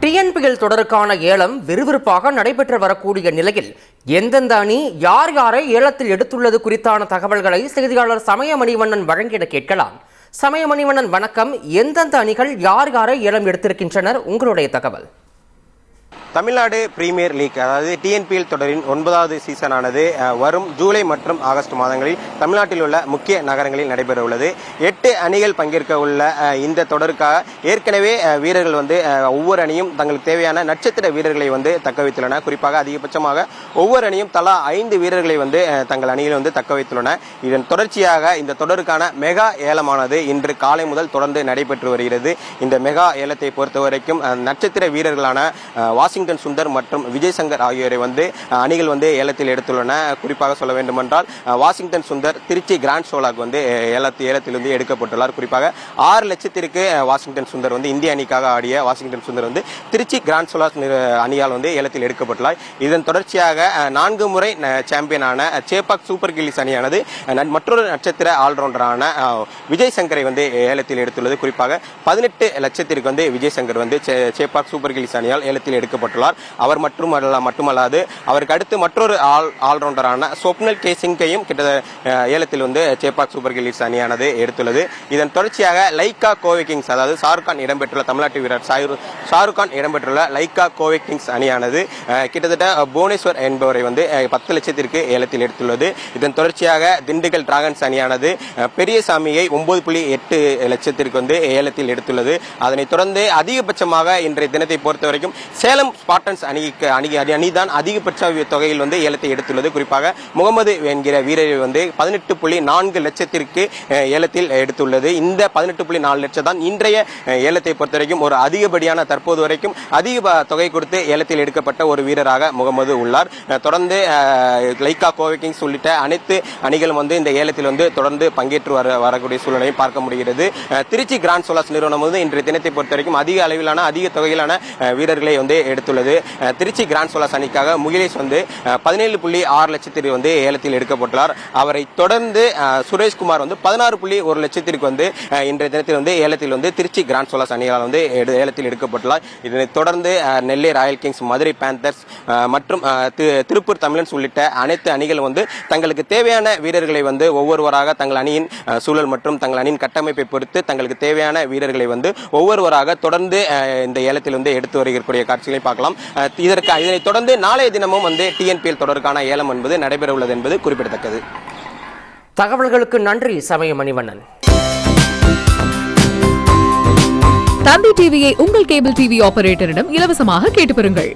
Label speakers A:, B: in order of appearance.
A: TNPL தொடருக்கான ஏலம் விறுவிறுப்பாக நடைபெற்று வரக்கூடிய நிலையில் எந்தெந்த அணி யார் யாரை ஏலத்தில் எடுத்துள்ளது குறித்தான தகவல்களை செய்தியாளர் சமயமணிவண்ணன் வழங்கிட கேட்கலாம். சமயமணிவண்ணன் வணக்கம். எந்தெந்த அணிகள் யார் யாரை ஏலம் எடுத்திருக்கின்றனர், உங்களுடைய தகவல்?
B: தமிழ்நாடு பிரீமியர் லீக் அதாவது டிஎன்பிஎல் தொடரின் 9வது சீசனானது வரும் ஜூலை மற்றும் ஆகஸ்ட் மாதங்களில் தமிழ்நாட்டில் உள்ள முக்கிய நகரங்களில் நடைபெற உள்ளது. 8 அணிகள் பங்கேற்க உள்ள இந்த தொடருக்காக ஏற்கனவே வீரர்கள் ஒவ்வொரு அணியும் தங்களுக்கு தேவையான நட்சத்திர வீரர்களை தக்க வைத்துள்ளன. குறிப்பாக அதிகபட்சமாக ஒவ்வொரு அணியும் தலா 5 வீரர்களை தங்கள் அணியில் தக்க வைத்துள்ளன. இதன் தொடர்ச்சியாக இந்த தொடருக்கான மெகா ஏலமானது இன்று காலை முதல் தொடர்ந்து நடைபெற்று வருகிறது. இந்த மெகா ஏலத்தை பொறுத்தவரைக்கும் நட்சத்திர வீரர்களான வாஷிங்டன் சுந்தர் மற்றும் விஜய் சங்கர் ஆகியோரை அணிகள் ஏலத்தில் எடுத்துள்ளன. குறிப்பாக சொல்ல வேண்டுமென்றால் வாஷிங்டன் சுந்தர் திருச்சி கிராண்ட் சோலாக் ஏலத்திலிருந்து எடுக்கப்பட்டுள்ளார். குறிப்பாக 6 லட்சத்திற்கு வாஷிங்டன் சுந்தர் இந்திய அணிக்காக ஆடிய வாஷிங்டன் சுந்தர் திருச்சி கிராண்ட் சோலாக் அணியால் ஏலத்தில் எடுக்கப்பட்டுள்ளார். இதன் தொடர்ச்சியாக 4 முறை சாம்பியனான சேப்பாக் சூப்பர் கில்லிஸ் அணியானது மற்றொரு நட்சத்திர ஆல்ரவுண்டரான விஜய் சங்கரை ஏலத்தில் எடுத்துள்ளது. குறிப்பாக 18 லட்சத்திற்கு விஜய் சங்கர் சேப்பாக் சூப்பர் கில்லிஸ் அணியால் ஏலத்தில் எடுக்கப்பட்டுள்ளார். அவர் மட்டுமல்லாது அவருக்கு அடுத்து மற்றொரு ஆல்ரவுண்டரான ஸ்வப்னல் கே சிங்கையும் ஏலத்தில் சேப்பாக் சூப்பர் கில்லிஸ் அணியானது எடுத்துள்ளது. இதன் தொடர்ச்சியாக லைக்கா கோவை கிங்ஸ் அதாவது ஷாருக்கான் இடம்பெற்றுள்ள தமிழ்நாட்டு வீரர் ஷாருக்கான் இடம்பெற்றுள்ள லைக்கா கோவை கிங்ஸ் அணியானது கிட்டத்தட்ட புவனேஸ்வர் என்பவரை 10 லட்சத்திற்கு ஏலத்தில் எடுத்துள்ளது. இதன் தொடர்ச்சியாக திண்டுக்கல் டிராகன்ஸ் அணியானது பெரியசாமியை 9.8 லட்சத்திற்கு ஏலத்தில் எடுத்துள்ளது. அதனைத் தொடர்ந்து அதிகபட்சமாக இன்றைய தினத்தை பொறுத்தவரைக்கும் சேலம் ஸ்பார்டன்ஸ் அணிதான் அதிகபட்ச தொகையில் ஏலத்தை எடுத்துள்ளது. குறிப்பாக முகமது என்கிற வீரரை 18.4 லட்சத்திற்கு ஏலத்தில் எடுத்துள்ளது. இந்த 18.4 லட்சம் தான் இன்றைய ஏலத்தை பொறுத்தவரைக்கும் ஒரு அதிகப்படியான தற்போது வரைக்கும் அதிக தொகை கொடுத்து ஏலத்தில் எடுக்கப்பட்ட ஒரு வீரராக முகமது உள்ளார். தொடர்ந்து லைக்கா கோவை கிங்ஸ் உள்ளிட்ட அனைத்து அணிகளும் இந்த ஏலத்தில் தொடர்ந்து பங்கேற்று வரக்கூடிய சூழ்நிலையை பார்க்க முடிகிறது. திருச்சி கிராண்ட் சோலாஸ் நிறுவனம் இன்றைய தினத்தை பொறுத்தவரைக்கும் அதிக அளவிலான அதிக தொகையிலான வீரர்களை எடுத்துள்ளது. திருச்சி கிராண்ட் சோலாஸ் அணிக்காக முகிலேஷ் 17.6 லட்சத்திற்கு ஏலத்தில் எடுக்கப்பட்டுள்ளார். அவரை தொடர்ந்து சுரேஷ்குமார் 16.1 லட்சத்திற்கு இன்றைய தினத்தில் ஏலத்தில் திருச்சி கிராண்ட் சோலாஸ் அணியால் ஏலத்தில் எடுக்கப்பட்டுள்ளார். இதனைத் தொடர்ந்து நெல்லை ராயல் கிங்ஸ், மதுரை பேந்தர்ஸ் மற்றும் திருப்பூர் தமிழன்ஸ் உள்ளிட்ட அனைத்து அணிகள் தங்களுக்கு தேவையான வீரர்களை ஒவ்வொருவராக தங்கள் அணியின் சூழல் மற்றும் தங்கள் அணியின் கட்டமைப்பை பொறுத்து தங்களுக்கு தேவையான வீரர்களை ஒவ்வொருவராக தொடர்ந்து இந்த ஏலத்தில் எடுத்து வருகிற காட்சிகளை பார்க்கலாம். இதனைத் தொடர்ந்து நாளைய தினமும் டிஎன்பிஎல் தொடருக்கான ஏலம் என்பது நடைபெற உள்ளது என்பது குறிப்பிடத்தக்கது.
A: தகவல்களுக்கு நன்றி சமயமணிவண்ணன்.
C: தந்தி டிவியை உங்கள் கேபிள் டிவி ஆபரேட்டரிடம் இலவசமாக கேட்டு பெறுங்கள்.